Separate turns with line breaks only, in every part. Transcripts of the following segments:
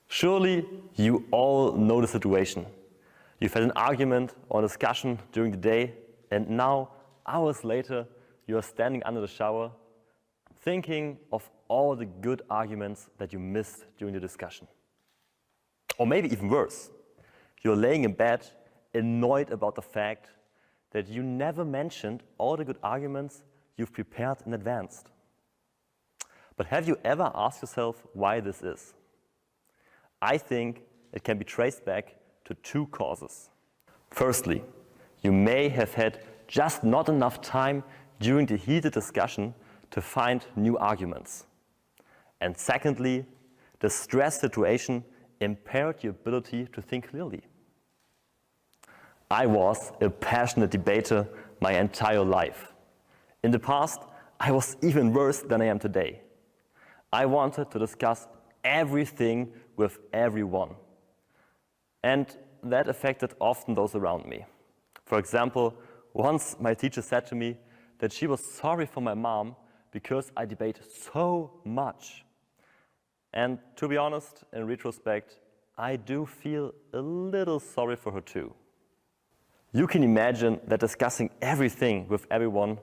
Surely you all know the situation. You've had an argument or discussion during the day, and now, hours later, you are standing under the shower, thinking of all the good arguments that you missed during the discussion. Or maybe even worse, you're laying in bed, annoyed about the fact that you never mentioned all the good arguments you've prepared in advance. But have you ever asked yourself why this is? I think it can be traced back to two causes. Firstly, you may have had just not enough time during the heated discussion to find new arguments. And secondly, the stress situation impaired your ability to think clearly. I was a passionate debater my entire life. In the past, I was even worse than I am today. I wanted to discuss everything with everyone. And that affected often those around me. For example, once my teacher said to me that she was sorry for my mom because I debate so much. And to be honest, in retrospect, I do feel a little sorry for her too. You can imagine that discussing everything with everyone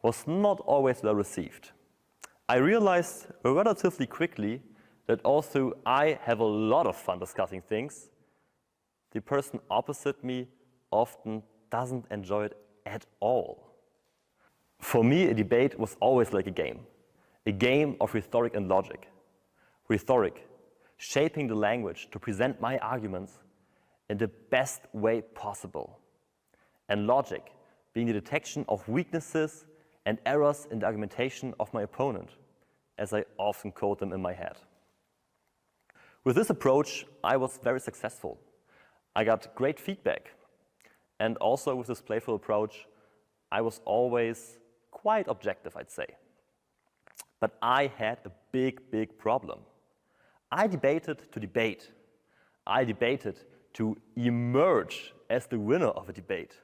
was not always well received. I realized relatively quickly that although I have a lot of fun discussing things, the person opposite me often doesn't enjoy it at all. For me, a debate was always like a game of rhetoric and logic. Rhetoric, shaping the language to present my arguments in the best way possible. And logic, being the detection of weaknesses and errors in the argumentation of my opponent, as I often quote them in my head. With this approach, I was very successful. I got great feedback. And also with this playful approach, I was always quite objective, I'd say. But I had a big problem. I debated to debate. I debated to emerge as the winner of a debate.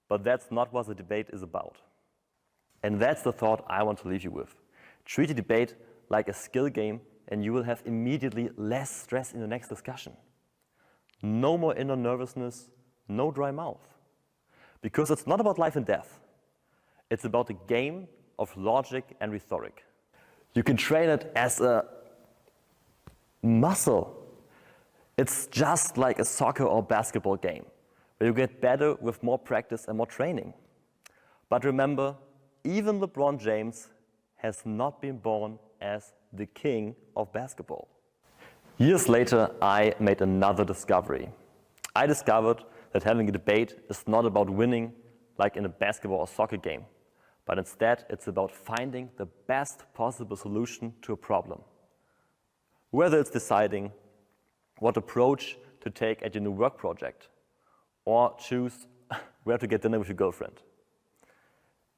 But that's not what the debate is about. And that's the thought I want to leave you with. Treat a debate like a skill game, and you will have immediately less stress in the next discussion. No more inner nervousness, no dry mouth. Because it's not about life and death. It's about a game of logic and rhetoric. You can train it as a muscle. It's just like a soccer or basketball game, where you get better with more practice and more training. But remember, even LeBron James has not been born as the king of basketball. Years later, I made another discovery. I discovered that having a debate is not about winning like in a basketball or soccer game, but instead it's about finding the best possible solution to a problem. Whether it's deciding what approach to take at your new work project, or choose where to get dinner with your girlfriend.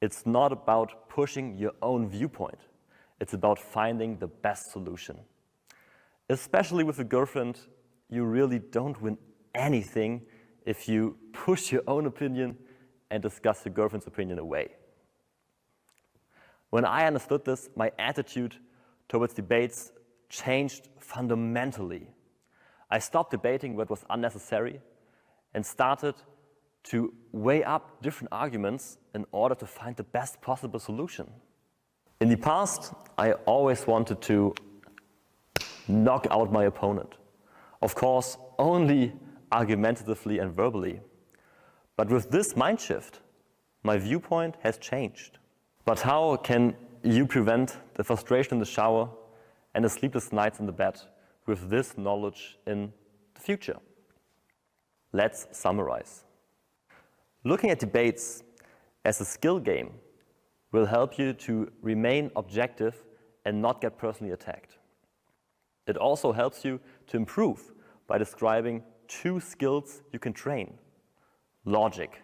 It's not about pushing your own viewpoint. It's about finding the best solution. Especially with a girlfriend, you really don't win anything if you push your own opinion and discuss your girlfriend's opinion away. When I understood this, my attitude towards debates changed fundamentally. I stopped debating what was unnecessary and started to weigh up different arguments in order to find the best possible solution. In the past, I always wanted to knock out my opponent. Of course, only argumentatively and verbally. But with this mind shift, my viewpoint has changed. But how can you prevent the frustration in the shower and the sleepless nights in the bed with this knowledge in the future? Let's summarize. Looking at debates as a skill game will help you to remain objective and not get personally attacked. It also helps you to improve by describing two skills you can train: logic,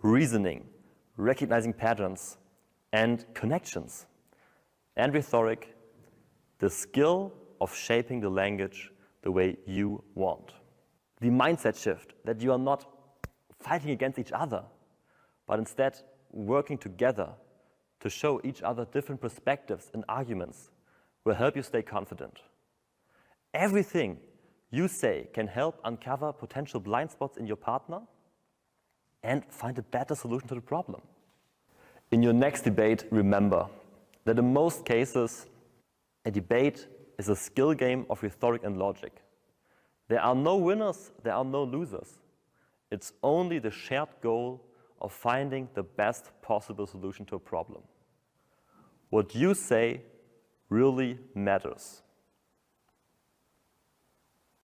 reasoning, recognizing patterns, and connections. And rhetoric, the skill of shaping the language the way you want. The mindset shift that you are not fighting against each other, but instead working together to show each other different perspectives and arguments will help you stay confident. everything you say can help uncover potential blind spots in your partner and find a better solution to the problem. In your next debate, remember that in most cases, a debate is a skill game of rhetoric and logic. There are no winners, there are no losers. It's only the shared goal of finding the best possible solution to a problem. What you say really matters.